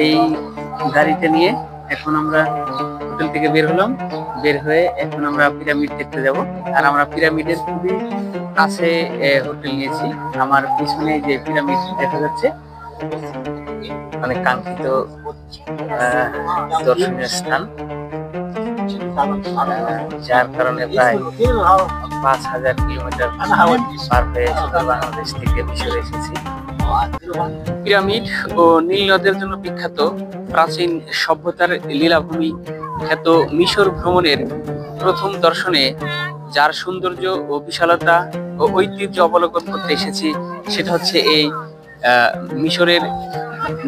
এই গাড়িটা নিয়ে এখন আমরা হোটেল থেকে বের হলাম। বের হয়ে এখন আমরা পিরামিড দেখতে যাব। আর আমরা পিরামিডের খুবই কাছে হোটেল নিয়েছি। আমার পিছনে যে পিরামিড দেখা যাচ্ছে অনেক কাঙ্ক্ষিত দর্শনীয় স্থান, যার কারণে প্রায় ৫,০০০ কিলোমিটার পার হয়ে বাংলাদেশ থেকে মিশরে এসেছি। পিরামিড ও নীল নদের জন্য বিখ্যাত প্রাচীন সভ্যতার লীলাভূমি খ্যাত মিশর ভ্রমণের প্রথম দর্শনে যার সৌন্দর্য ও বিশালতা ও ঐতিহ্য অবলোকন করতে এসেছি সেটা হচ্ছে এই মিশরের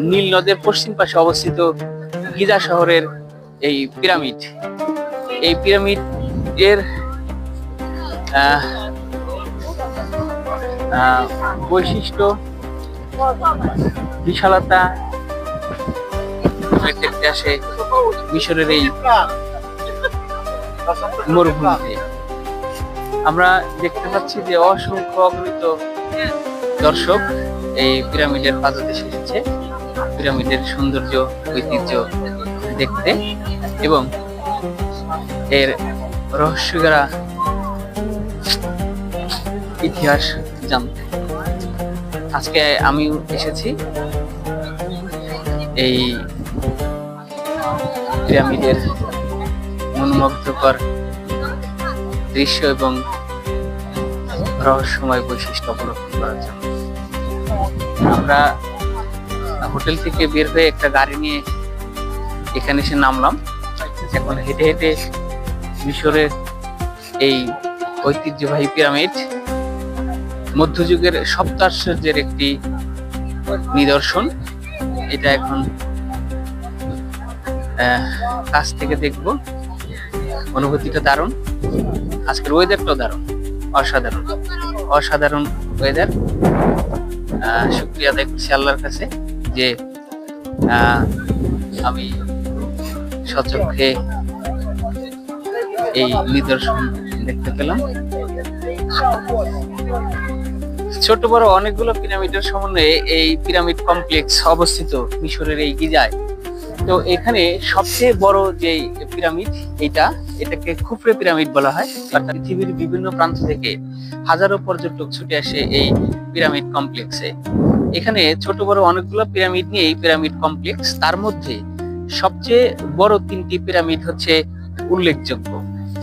নীল নদের পশ্চিম পাশে অবস্থিত গিজা শহরের এই পিরামিড। এই পিরামিড এর বৈশিষ্ট্য, বিশালতা দেখতে আসে মিশরের এই মরুভূমিতে। আমরা দেখতে পাচ্ছি যে অসংখ্য অগণিত দর্শক এই পিরামিডের পাদদেশে এসেছে পিরামিডের সৌন্দর্য, ঐতিহ্য দেখতে এবং এর রহস্যগড়া ইতিহাস জানতে। আজকে আমিও এসেছি এই পিরামিডের মনোমুগ্ধকর দৃশ্য এবং রহস্যময় বৈশিষ্ট্য অবলোকন করার জন্য। আমরা হোটেল থেকে বের হয়ে একটা গাড়ি নিয়ে এখানে এসে নামলাম। এখন হেঁটে হেঁটে মিশরের এই ঐতিহ্যবাহী পিরামিড, মধ্যযুগের সপ্তাশ্চর্যের একটি নিদর্শন, এটা এখন কাছ থেকে দেখব। অনুভূতিটা দারুণ, আজকের ওয়েদারটাও দারুণ, অসাধারণ অসাধারণ ওয়েদার। শুকরিয়া আদায় করছি আল্লাহর কাছে যে আমি সচক্ষে এই নিদর্শন দেখতে পেলাম। ছোট বড় অনেকগুলো পিরামিডের সমন্বয়ে এই পিরামিড কমপ্লেক্স অবস্থিত মিশরের এই গিজায়। তো এখানে সবচেয়ে বড় যে পিরামিড এটাকে খুফরে পিরামিড বলা হয়। অর্থাৎ পৃথিবীর বিভিন্ন প্রান্ত থেকে হাজারো পর্যটক ছুটে আসে এই পিরামিড কমপ্লেক্সে। এখানে ছোট বড় অনেকগুলো পিরামিড নিয়ে এই পিরামিড কমপ্লেক্স, তার মধ্যে সবচেয়ে বড় 3টি পিরামিড হচ্ছে উল্লেখযোগ্য।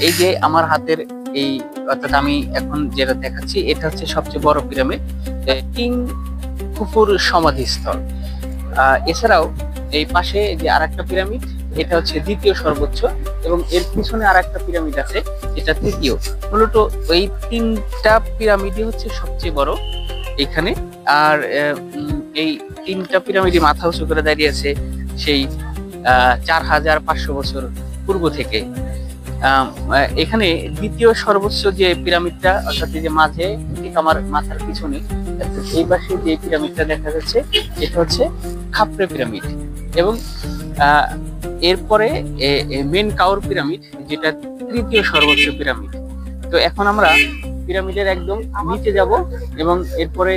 এই যে আমার হাতের এই, অর্থাৎ আমি এখন যেটা দেখাচ্ছি, এটা হচ্ছে সবচেয়ে বড় পিরামিড, কিং খুফুর সমাধিস্থল। এছাড়াও এই পাশে যে আরেকটা পিরামিড, এটা হচ্ছে দ্বিতীয় সর্বোচ্চ, এবং এর পিছনে আরেকটা পিরামিড আছে, এটা তৃতীয়। মূলত ওই 3টা পিরামিডই হচ্ছে সবচেয়ে বড় এখানে। আর এই 3টা পিরামিডই মাথা উঁচু করে দাঁড়িয়ে আছে সেই ৪৫০০ বছর পূর্ব থেকে। এখানে দ্বিতীয় সর্বোচ্চ যে পিরামিডটা, অর্থাৎ যে মাঝে ঠিক আমার মাথার পিছনে এই পাশে যে পিরামিডটা দেখা যাচ্ছে, এটা হচ্ছে খাফরে পিরামিড। এবং এরপরে মেন কাউর পিরামিড, যেটা তৃতীয় সর্বোচ্চ পিরামিড। তো এখন আমরা পিরামিডের একদম নিচে যাব এবং এরপরে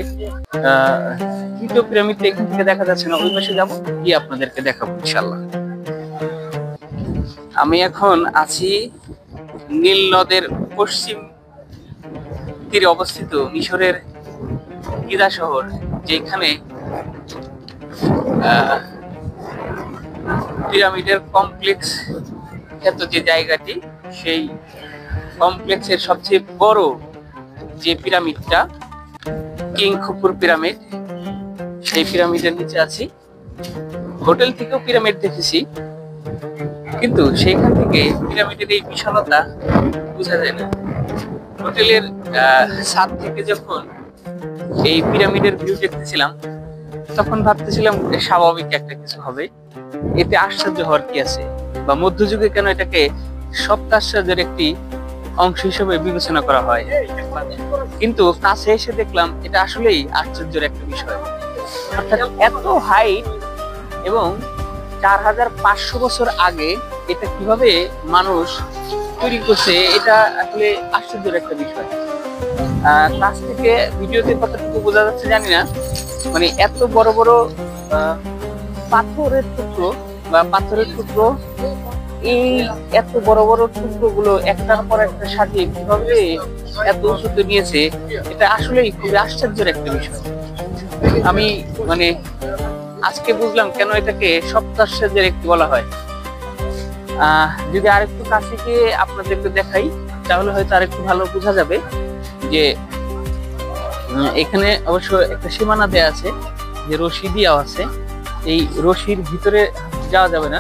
তৃতীয় পিরামিডটা এখান থেকে দেখা যাচ্ছে না, ওই পাশে যাবো, গিয়ে আপনাদেরকে দেখাবো ইনশাল্লাহ। আমি এখন আছি নীল নদের পশ্চিম তীরে অবস্থিত মিশরের গিজা শহর, যেখানে পিরামিডের কমপ্লেক্স খ্যাত যে জায়গাটি, সেই কমপ্লেক্সের সবচেয়ে বড় যে পিরামিডটা কিং খুফুর পিরামিড, সেই পিরামিডের নিচে আছি। হোটেল থেকেও পিরামিড দেখেছি, কিন্তু সেখান থেকে পিরামিডের এই বিশালতা বোঝা যায় না। হোটেলের ছাদ থেকে যখন এই পিরামিডের ভিউ দেখতেছিলাম, তখন ভাবতেছিলাম স্বাভাবিক একটা কিছু হবে, এতে আশ্চর্য হওয়ার কি আছে, বা মধ্যযুগে কেন এটাকে সপ্তাশ্চর্যের একটি অংশ হিসেবে বিবেচনা করা হয়। কিন্তু কাছে এসে দেখলাম এটা আসলেই আশ্চর্যের একটা বিষয়। অর্থাৎ এত হাইট এবং ৪৫০০ বছর আগে এটা কিভাবে মানুষ তৈরি করছে, এটা আসলে আশ্চর্যের একটা বিষয়। কাছ থেকে ভিডিওতে কতটুকু বোঝা যাচ্ছে জানি না, মানে এত বড় বড় পাথরের টুকরো বা পাথরের টুকরো, এই এত বড় বড় টুকরো গুলো একটার পর একটা সাজিয়ে কিভাবে এত উঁচুতে নিয়েছে, এটা আসলেই খুবই আশ্চর্যের একটা বিষয়। আমি মানে আজকে বুঝলাম কেন এটাকে সপ্তাশ্চর্যের একটি বলা হয়। যদি আরেকটু কাছে গিয়ে আপনাদেরকে দেখাই তাহলে হয়তো আরেকটু ভালো বোঝা যাবে যে এখানে অবশ্য একটা সীমানা দেয়া আছে, যে রশি দেওয়া আছে। এই রশির ভিতরে যাওয়া যাবে না।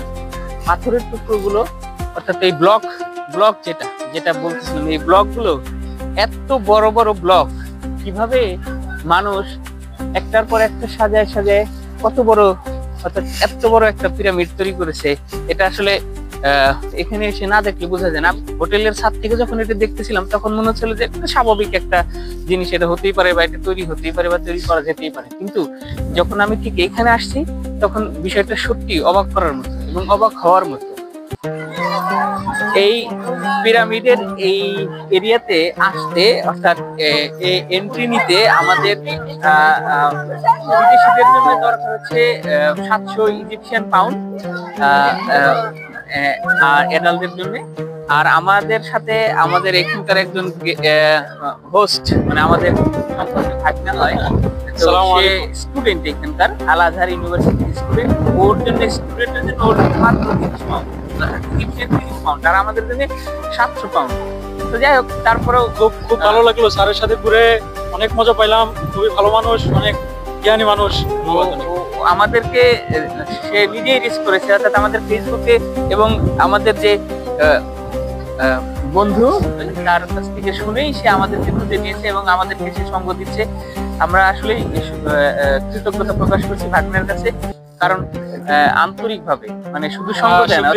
পাথরের টুকরো গুলো, অর্থাৎ এই ব্লক ব্লক যেটা যেটা বলতেছিলাম, এই ব্লক গুলো এত বড় বড় ব্লক কিভাবে মানুষ একটার পর একটা সাজায় সাজায় কত বড়, অর্থাৎ এত বড় একটা পিরামিড তৈরি করেছে, এটা আসলে এখানে এসে না দেখলে বোঝা যায় না। হোটেলের ছাদ থেকে যখন এটা দেখতেছিলাম তখন মনে হচ্ছিল যে একটা স্বাভাবিক একটা জিনিস, এটা হতেই পারে বা এটা তৈরি হতেই পারে বা তৈরি করা যেতেই পারে, কিন্তু যখন আমি ঠিক এখানে আসছি তখন বিষয়টা সত্যি অবাক করার মতো এবং অবাক হওয়ার মতো। এই পিরামিডের এই এরিয়াতে আসতে, অর্থাৎ এন্ট্রি নিতে আমাদের বিদেশিদের জন্য দরকার হচ্ছে 700 ইজিপশিয়ান পাউন্ড আর অ্যাডাল্টদের জন্য। আর আমাদের সাথে আমাদের এখানকার একজন হোস্ট, মানে আমাদের সম্পর্কে ভাগনা হয়, তো সে স্টুডেন্ট এখানকার আল আজহার ইউনিভার্সিটির স্টুডেন্ট, ওর জন্য স্টুডেন্টের জন্য ওর মাত্র 30 পাউন্ড আর আমাদের জন্য 700 পাউন্ড। তো যাই হোক, তারপরেও খুব ভালো লাগলো স্যারের সাথে ঘুরে, অনেক মজা পাইলাম, খুবই ভালো মানুষ, অনেক জ্ঞানী মানুষ। আমাদেরকে সে নিজেই রিস্ক করেছে, অর্থাৎ আমাদের ফেসবুকে এবং আমাদের যে বন্ধু তার কাছ থেকে শুনেই সে আমাদেরকে খুঁজে নিয়েছে এবং আমাদেরকে সে সঙ্গ দিচ্ছে। আমরা আসলে কৃতজ্ঞতা প্রকাশ করছি ভাগ্নের কাছে, কারণ আন্তরিকভাবে, মানে শুধু সঙ্গ দেয় না,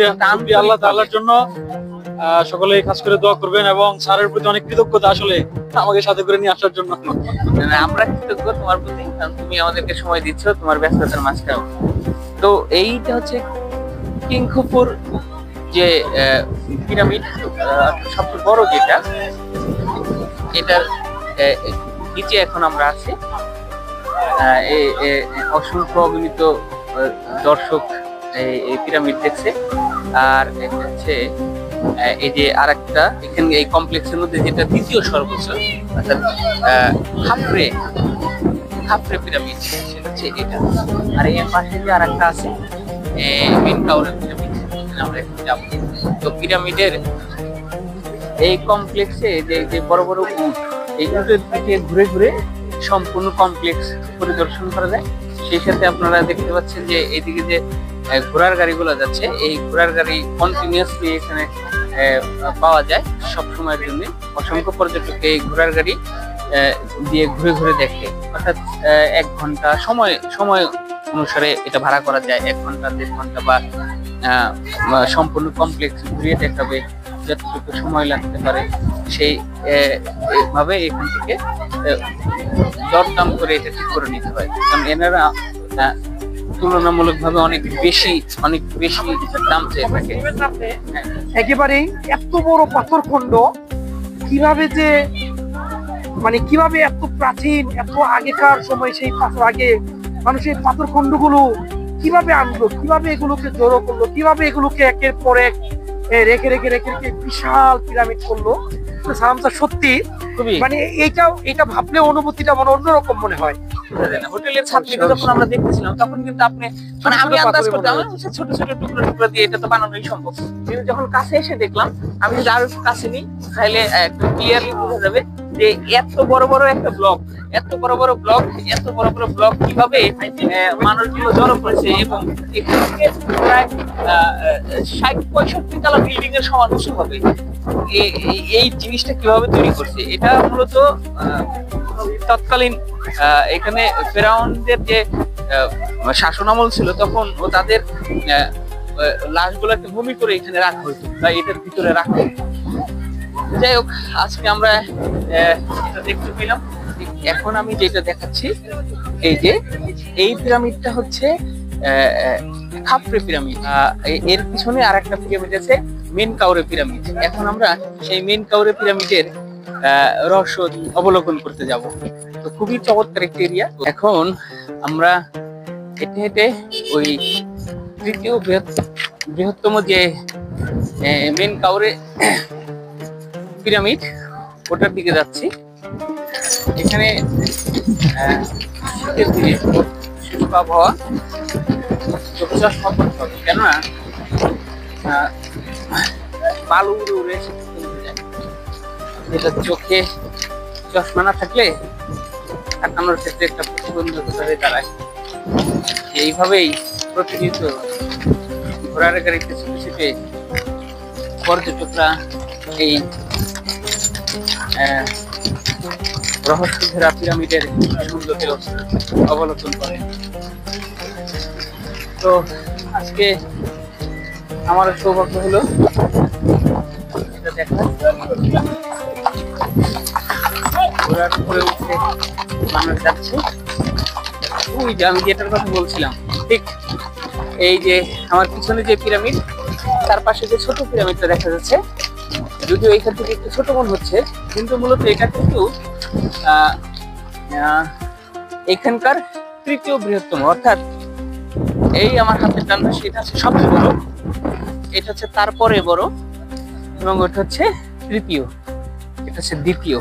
আল্লাহ তাআলার জন্য সকলেই কাজ করে দোয়া করবেন এবং স্যারের প্রতি অনেক কৃতজ্ঞতা আসলে আমাকে সাথে করে নিয়ে আসার জন্য। আমরা কৃতজ্ঞ তোমার প্রতি, কারণ তুমি আমাদেরকে সময় দিচ্ছ তোমার ব্যস্ততার মাঝখানেও। তো এইটা হচ্ছে কিং খুফুর যে পিরামিড, সবচেয়ে বড় যেটা, এটার নিচে এখন আমরা আছি। অসংখ্য অগণিত দর্শক এই পিরামিড দেখছে। আর এটা হচ্ছে এই যে আরেকটা এখানে এই কমপ্লেক্সের মধ্যে যেটা দ্বিতীয় সর্বোচ্চ, অর্থাৎ খাফরে পিরামিড, সেটা হচ্ছে এটা। আর এর পাশে যে আরেকটা আছে মেনকাউরে পিরামিড, আমরা এখন যাব। তো পিরামিডের এই কমপ্লেক্সে যে বড় বড় উট, এই উটের দিকে ঘুরে ঘুরে সম্পূর্ণ কমপ্লেক্স পরিদর্শন করা যায়। সেই সাথে আপনারা দেখতে পাচ্ছেন যে এইদিকে যে ঘোড়ার গাড়িগুলো যাচ্ছে, এই ঘোড়ার গাড়ি কন্টিনিউয়াসলি এখানে পাওয়া যায় সব সময়ের জন্য। অসংখ্য পর্যটক এই ঘোড়ার গাড়ি দিয়ে ঘুরে ঘুরে দেখে, অর্থাৎ 1 ঘন্টা সময় অনুসারে এটা ভাড়া করা যায়। 1 ঘন্টা 1.5 ঘন্টা বা সম্পূর্ণ কমপ্লেক্স ঘুরিয়ে দেখাবে যতটুকু সময় লাগতে পারে, সেই ভাবে এখান থেকে দরদাম করে এটা ঠিক করে নিতে হয়। কারণ এনারা তুলনামূলকভাবে অনেক বেশি দাম চেয়ে থাকে। একেবারে এত বড় পাথর খন্ড কিভাবে যে, মানে কিভাবে এত প্রাচীন, এত আগেকার সময়, সেই পাথর আগে মানুষ এই পাথর খন্ডগুলো কিভাবে আনলো, কিভাবে এগুলোকে জড়ো করলো, কিভাবে এগুলোকে একের পর এক রেখে রেখে রেখে রেখে বিশাল পিরামিড করলো। সত্যি মানে এটা ভাবলে অনুভূতিটা মানে অন্যরকম মনে হয়। হোটেলের ছাদ থেকে যখন আমরা দেখতেছিলাম তখন কিন্তু আপনি, মানে আমি আন্দাজ করতে, আমার ছোট ছোট টুকরো টুকরো দিয়ে এটা তো বানানোই সম্ভব, কিন্তু যখন কাছে এসে দেখলাম, আমি যদি আরো কাছে নিই তাহলে একটু ক্লিয়ারলি বোঝা যাবে যে এত বড় বড় একটা ব্লক, এত বড় বড় ব্লক কিভাবে মানুষগুলো জড়ো করেছে এবং এখান থেকে প্রায় 60-65 তলা বিল্ডিং এর সমান উঁচু হবে। এই জিনিসটা কিভাবে তৈরি করছে, এটা মূলত তৎকালীন এখানে ফেরাউনদের যে শাসন আমল ছিল তখন ও তাদের লাশগুলোকে ভূমি করে এখানে রাখা হতো বা এটার ভিতরে রাখা হতো। যাই হোক, আজকে আমরা এটা দেখতে পেলাম। এখন আমি যেটা দেখাচ্ছি, এই যে এই পিরামিডটা হচ্ছে খাফরে পিরামিড। এর পিছনে আর একটা পিরামিড আছে, মেনকাউরে পিরামিড। এখন আমরা সেই মেনকাউরে পিরামিডের রহস্য অবলোকন করতে যাব। তো খুবই চমৎকার একটি এরিয়া। এখন আমরা হেঁটে হেঁটে ওই তৃতীয় বৃহত্তম যে মেন কাউরে পিরামিড, ওটার দিকে যাচ্ছি। এখানে শীতের দিনে শুষ্ক আবহাওয়া, চোখে চশমা পড়তে হবে, কেননা বালু উড়ে উড়ে চলে যায়, যেটা চোখে চশমা না থাকলে তাকানোর ক্ষেত্রে একটা প্রতিবন্ধকতা হয়ে দাঁড়ায়। এইভাবেই প্রতিনিয়ত ঘোড়ার গাড়িতে ছুটে ছুটে পর্যটকরা এই রহস্য ঘেরা পিরামিডের সৌন্দর্য অবলোকন করে। তো আজকে আমার সৌভাগ্য হলো এটা দেখা, ঘোড়ার উপরে উঠে মানুষ যাচ্ছে। ওই যে আমি যেটার কথা বলছিলাম, ঠিক এই যে আমার পিছনে যে পিরামিড, তার পাশে যে ছোট পিরামিডটা দেখা যাচ্ছে, যদিও এইখান থেকে একটু ছোট মনে হচ্ছে, কিন্তু মূলত এটা কিন্তু এখানকার তৃতীয় বৃহত্তম, অর্থাৎ এই আমার হাতের ডান পাশে এটা হচ্ছে সবচেয়ে বড়, এটা হচ্ছে তারপরে বড়, এবং ওটা হচ্ছে তৃতীয়, এটা হচ্ছে দ্বিতীয়।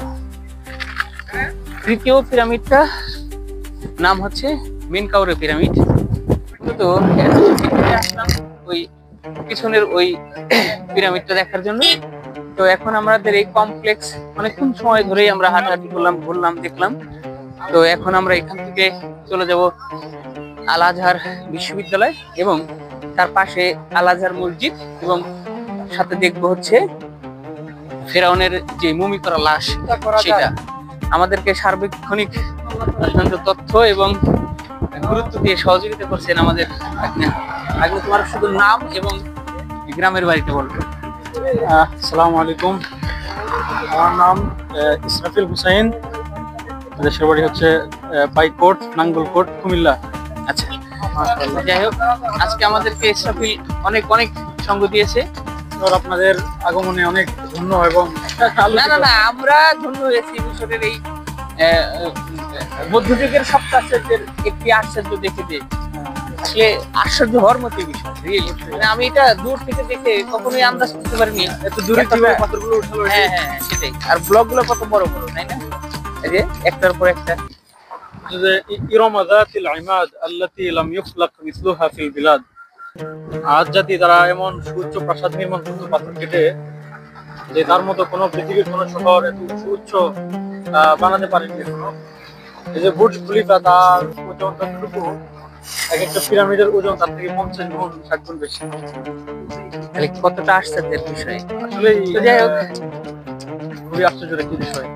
তৃতীয় পিরামিডটা নাম হচ্ছে মেনকাউরে পিরামিড। তো আসলাম ওই পিছনের ওই পিরামিডটা দেখার জন্য। তো এখন আমাদের এই কমপ্লেক্স অনেকক্ষণ সময় ধরেই আমরা হাঁটাহাঁটি করলাম, ঘুরলাম, দেখলাম। তো এখন আমরা এখান থেকে চলে যাব আল আজহার বিশ্ববিদ্যালয়, এবং তার পাশে আল আজহার মসজিদ, এবং সাথে দেখবো হচ্ছে ফেরাউনের যে মুমি করা লাশ, সেটা আমাদেরকে সার্বক্ষণিক অত্যন্ত তথ্য এবং গুরুত্ব দিয়ে সহযোগিতা করছেন আমাদের আগে। তোমার শুধু নাম এবং গ্রামের বাড়িটা বলবো। আসসালামু আলাইকুম, আমার নাম ইসরাফিল হুসাইন, দেশের বাড়ি হচ্ছে পাইকোট, নাঙ্গলকোট, কুমিল্লা। আচ্ছা, যাই হোক, আজকে আমাদেরকে ইসরাফিল অনেক অনেক সঙ্গ দিয়েছে। আপনাদের আগমনে অনেক ধন্য, এবং না আমরা ধন্য হয়েছি মিশরের এই মধ্যযুগের সপ্তাহ আশ্চর্যের একটি আশ্চর্য দেখে, যে আসলে আশ্চর্য হওয়ার মতো বিষয়। মানে আমি এটা দূর থেকে দেখে কখনোই আন্দাজ করতে পারিনি এত দূরে কিভাবে পাথরগুলো উঠালো। হ্যাঁ হ্যাঁ, সেটাই। আর ব্লক গুলো কত বড় বড়, তাই না? এই যে একটার পর একটা। ইরম যাতিল ইমাদ আল্লাতী লাম ইখলাক মিসলুহা ফিল বিলাদ। আজ জাতি তারা এমন সুউচ্চ প্রাসাদ নির্মাণ করতে পাথর কেটে, যে তার মতো কোনো পৃথিবীর কোনো শহর এত সুউচ্চ বানাতে পারেনি এখনো। এই যে বুর্জ খলিফা, তার ওজন যতটুকু, এক একটা পিরামিডের ওজন তার থেকে 50 গুণ 60 গুণ বেশি। তাহলে কতটা আশ্চর্যের বিষয় আসলে যাই হোক, খুবই আশ্চর্যের একটি বিষয়।